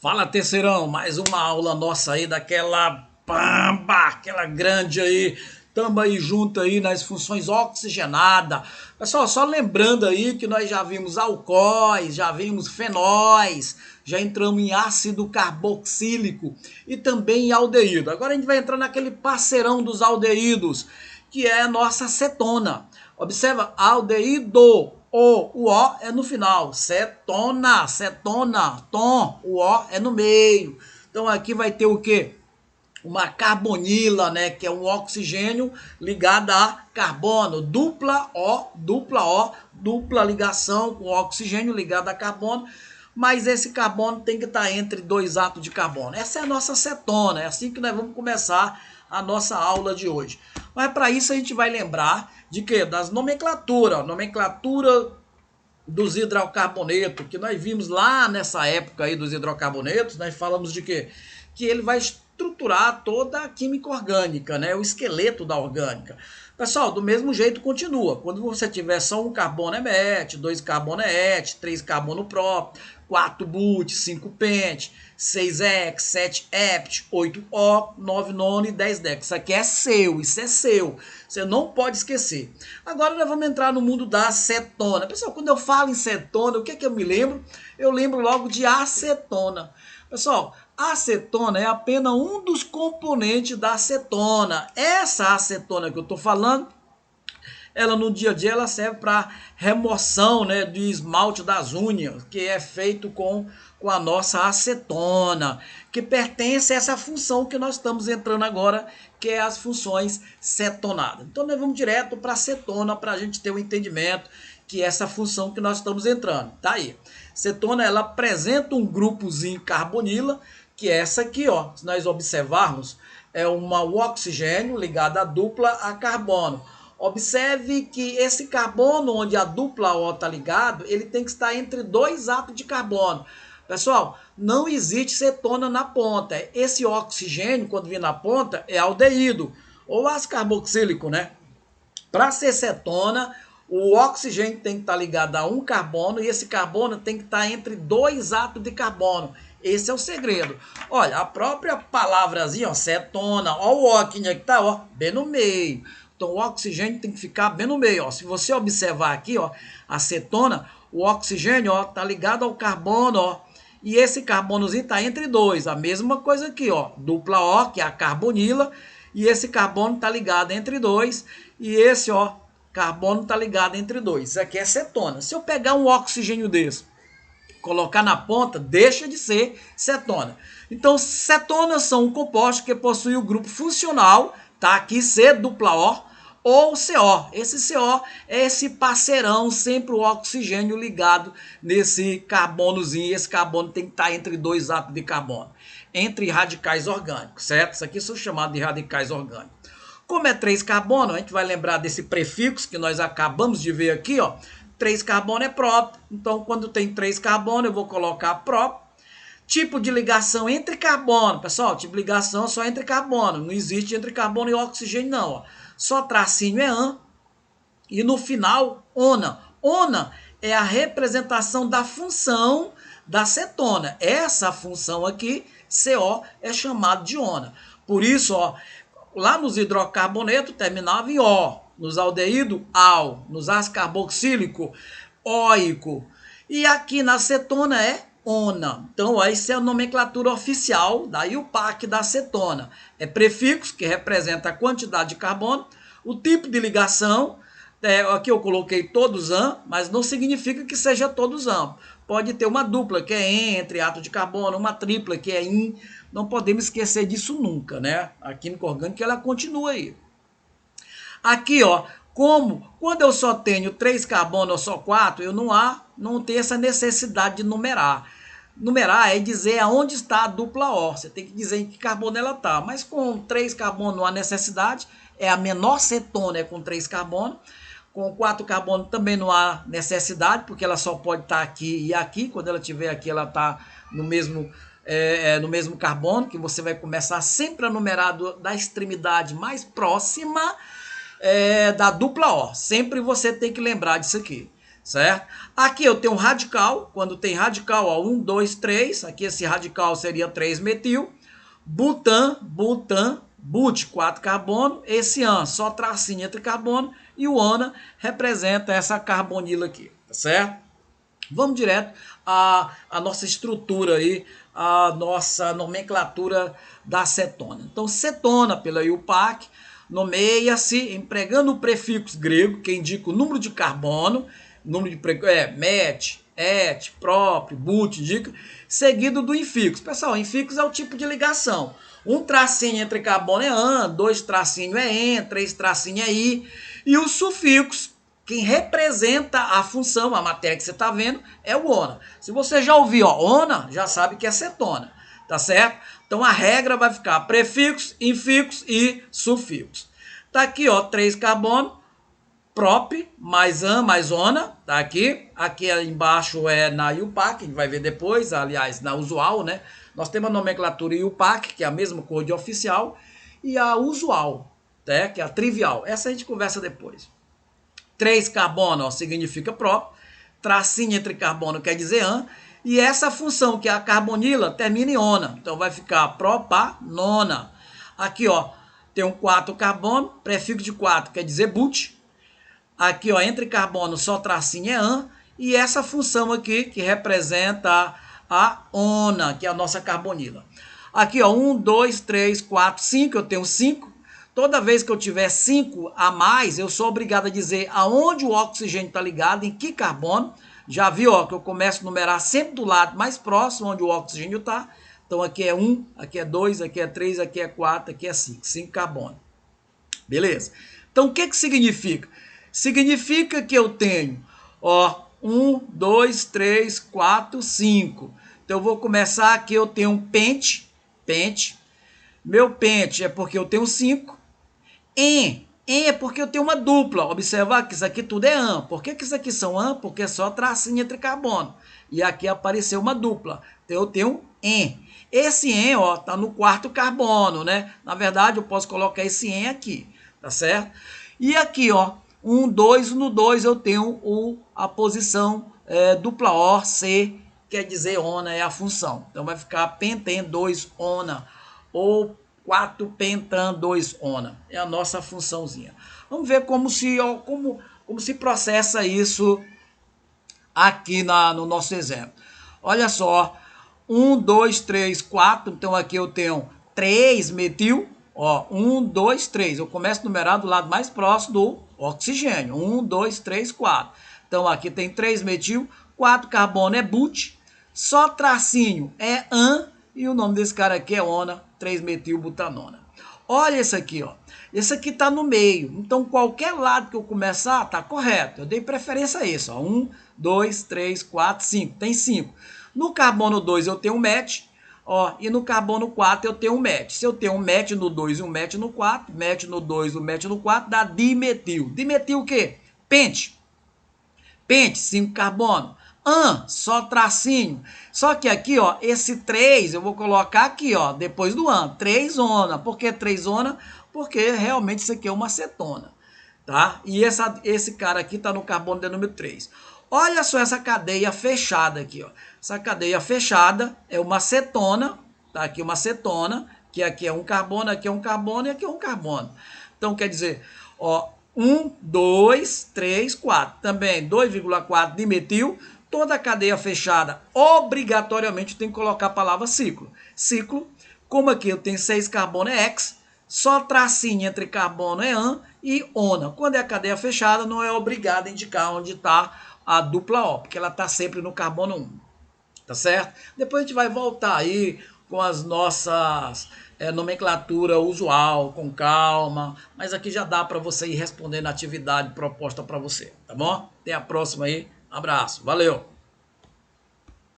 Fala, terceirão, mais uma aula nossa aí daquela pamba, aquela grande aí. Tamo aí junto aí nas funções oxigenada. Pessoal, só lembrando aí que nós já vimos alcoóis, já vimos fenóis, já entramos em ácido carboxílico e também em aldeído. Agora a gente vai entrar naquele parceirão dos aldeídos, que é a nossa acetona. Observa, aldeído. O é no final. Cetona, cetona, tom, o é no meio. Então aqui vai ter o quê? Uma carbonila, né, que é um oxigênio ligado a carbono, dupla ligação com oxigênio ligado a carbono, mas esse carbono tem que estar entre dois átomos de carbono. Essa é a nossa cetona, é assim que nós vamos começar a nossa aula de hoje. Mas para isso a gente vai lembrar de quê? Das nomenclaturas, nomenclatura dos hidrocarbonetos, que nós vimos lá nessa época aí dos hidrocarbonetos, nós falamos de quê? Que ele vai estruturar toda a química orgânica, né? O esqueleto da orgânica. Pessoal, do mesmo jeito continua. Quando você tiver só um carbono é MET, dois carbono é ET, três carbono próprio, 4 but, 5 pent, 6 hex, 7 hept, 8 o, 9 nono e 10 dex. Isso aqui é seu, isso é seu. Você não pode esquecer. Agora nós vamos entrar no mundo da acetona. Pessoal, quando eu falo em cetona, o que é que eu me lembro? Eu lembro logo de acetona. Pessoal, a acetona é apenas um dos componentes da acetona. Essa acetona que eu estou falando, ela no dia a dia ela serve para remoção, né, de esmalte das unhas, que é feito com a nossa acetona, que pertence a essa função que nós estamos entrando agora, que é as funções cetonadas. Então nós vamos direto para a acetona para a gente ter um entendimento que é essa função que nós estamos entrando. Tá aí. Cetona ela apresenta um grupozinho carbonila, que é essa aqui, ó. Se nós observarmos, é um oxigênio ligado à dupla a carbono. Observe que esse carbono, onde a dupla O está ligado, ele tem que estar entre dois átomos de carbono. Pessoal, não existe cetona na ponta. Esse oxigênio, quando vir na ponta, é aldeído, ou ácido carboxílico, né? Para ser cetona, o oxigênio tem que estar ligado a um carbono e esse carbono tem que estar entre dois átomos de carbono. Esse é o segredo. Olha, a própria palavrazinha, ó, cetona, ó o O que está, ó, bem no meio. Então o oxigênio tem que ficar bem no meio, ó. Se você observar aqui, ó, a cetona, o oxigênio, ó, tá ligado ao carbono, ó. E esse carbonozinho tá entre dois. A mesma coisa aqui, ó, dupla O, que é a carbonila, e esse carbono tá ligado entre dois, e esse, ó, carbono tá ligado entre dois. Isso aqui é cetona. Se eu pegar um oxigênio desse, colocar na ponta, deixa de ser cetona. Então, cetonas são um composto que possui o grupo funcional, tá aqui C dupla O, ou CO. Esse CO é esse parceirão, sempre o oxigênio ligado nesse carbonozinho. Esse carbono tem que estar entre dois átomos de carbono, entre radicais orgânicos, certo? Isso aqui são chamados de radicais orgânicos. Como é 3 carbono, a gente vai lembrar desse prefixo que nós acabamos de ver aqui, ó. 3 carbono é próprio, então quando tem 3 carbono eu vou colocar próprio. Tipo de ligação entre carbono, pessoal, tipo de ligação só entre carbono, não existe entre carbono e oxigênio não, ó. Só tracinho é an e no final ona. Ona é a representação da função da cetona. Essa função aqui, CO, é chamada de ona. Por isso, ó, lá nos hidrocarbonetos terminava em O, nos aldeídos, AL, nos ácidos carboxílicos, OICO. E aqui na acetona é ONA. Então, essa é a nomenclatura oficial, daí o PAC da acetona. É prefixo, que representa a quantidade de carbono, o tipo de ligação, aqui eu coloquei todos AN, mas não significa que seja todos AN. Pode ter uma dupla, que é EN, entre átomo de carbono, uma tripla, que é IN. Não podemos esquecer disso nunca, né? A química orgânica, ela continua aí. Aqui, ó, quando eu só tenho 3 carbonos ou só 4, eu não tenho essa necessidade de numerar. Numerar é dizer aonde está a dupla O. Você tem que dizer em que carbono ela está. Mas com 3 carbonos não há necessidade. É a menor cetona é com 3 carbonos. Com 4 carbonos também não há necessidade, porque ela só pode estar aqui e aqui. Quando ela estiver aqui, ela está no mesmo carbono, que você vai começar sempre a numerar da extremidade mais próxima da dupla O. Sempre você tem que lembrar disso aqui. certo? Aqui eu tenho um radical, quando tem radical, ó, 1, 2, 3, aqui esse radical seria 3-metil, butan, but, 4 carbono, esse an, só tracinho entre carbono, e o ona representa essa carbonila aqui, tá certo? Vamos direto à nossa estrutura aí, a nossa nomenclatura da cetona. Então, cetona, pela IUPAC, nomeia-se empregando o prefixo grego, que indica o número de carbono, número de met, et, prop, but, indica, seguido do infixo. Pessoal, infixo é o tipo de ligação. Um tracinho entre carbono é an, 2 tracinhos é en, 3 tracinhos é i, e o sufixo, quem representa a função, a matéria que você está vendo, é o ona. Se você já ouviu ona, já sabe que é cetona, tá certo? Então a regra vai ficar prefixo, infixo e sufixo. Tá aqui, ó, 3 carbono, prop, mais an, mais ona, tá aqui. Aqui embaixo é na IUPAC, a gente vai ver depois, aliás, na usual, né? Nós temos a nomenclatura IUPAC, que é a mesma cor de oficial, e a usual, né? Que é a trivial. Essa a gente conversa depois. 3 carbono, ó, significa prop, tracinho entre carbono quer dizer an, e essa função que é a carbonila termina em ona, então vai ficar propanona. Aqui, ó, tem um 4 carbono, prefixo de 4 quer dizer but. Aqui, ó, entre carbono só tracinho é an, e essa função aqui que representa a ona, que é a nossa carbonila. Aqui, ó, 1, 2, 3, 4, 5, eu tenho 5. Toda vez que eu tiver 5 a mais, eu sou obrigado a dizer aonde o oxigênio está ligado, em que carbono. Já viu, ó, que eu começo a numerar sempre do lado mais próximo, onde o oxigênio está. Então aqui é 1, aqui é 2, aqui é 3, aqui é 4, aqui é 5. 5 carbono. Beleza? Então o que significa? Significa que eu tenho, ó, 1, 2, 3, 4, 5. Então eu vou começar aqui, eu tenho um pente. Meu pente é porque eu tenho 5. En é porque eu tenho uma dupla. Observar que isso aqui tudo é an. Por que isso aqui são an? Porque é só tracinho entre carbono. E aqui apareceu uma dupla. Então eu tenho en. Esse en, ó, tá no 4º carbono, né? Na verdade, eu posso colocar esse en aqui, tá certo? E aqui, ó, 1, 2, no 2 eu tenho a posição dupla O, C, quer dizer ona, é a função. Então vai ficar penten 2 ona, ou 4 pentan 2 ona. É a nossa funçãozinha. Vamos ver como se processa isso aqui no nosso exemplo. Olha só. 1, 2, 3, 4. Então aqui eu tenho 3 metil. Ó, 1, 2, 3. Eu começo a numerar do lado mais próximo do oxigênio. 1, 2, 3, 4. Então aqui tem 3 metil. 4 carbono é but. Só tracinho é an. E o nome desse cara aqui é ona. 3-metilbutanona. Olha esse aqui, ó. Esse aqui está no meio. Então, qualquer lado que eu começar, tá correto. Eu dei preferência a isso, ó. 1, 2, 3, 4, 5. Tem 5. No carbono 2 eu tenho um met, ó, e no carbono 4 eu tenho um met. Se eu tenho um met no 2 e um met no 4, met no 2 e um met no 4, dá dimetil. Dimetil o quê? Pente. Pente, 5 carbono. An, só tracinho. Só que aqui, ó, esse 3 eu vou colocar aqui, ó, depois do an. 3 ona. Por que 3 ona? Porque realmente isso aqui é uma cetona, tá? E esse cara aqui tá no carbono de número 3. Olha só essa cadeia fechada aqui, ó. Essa cadeia fechada é uma cetona, tá aqui uma cetona, que aqui é um carbono, aqui é um carbono e aqui é um carbono. Então, quer dizer, ó, 1, 2, 3, 4. Também 2,4 dimetil. Toda a cadeia fechada, obrigatoriamente, tem que colocar a palavra ciclo. Ciclo, como aqui eu tenho 6 carbono é X, só tracinho entre carbono é an e ona. Quando é a cadeia fechada, não é obrigado a indicar onde está a dupla O, porque ela está sempre no carbono 1. Tá certo? Depois a gente vai voltar aí com as nossas nomenclatura usual, com calma, mas aqui já dá para você ir respondendo a atividade proposta para você, tá bom? Até a próxima aí. Abraço, valeu!